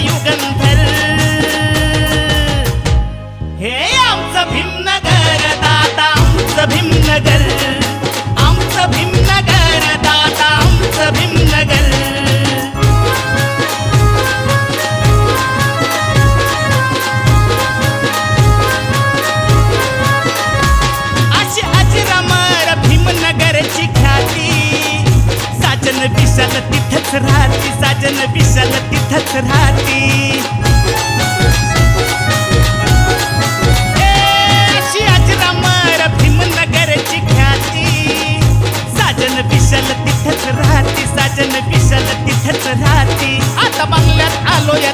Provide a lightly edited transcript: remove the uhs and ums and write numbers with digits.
युगंधर. हे आमचं भीमनगर दादा, आमचं भीमनगर, आमचं भीमनगर दादा, आमचं भीमनगर. अशी अजरामर भीमनगरची ख्याती, साजन विशाल तिथंच राहती, साजन विशाल तिथंच राहती. अशी अजरामर भीमनगरची ख्याती, साजन विशाल तिथंच राहती, साजन विशाल तिथंच राहती. आता बंगल्यात आलो या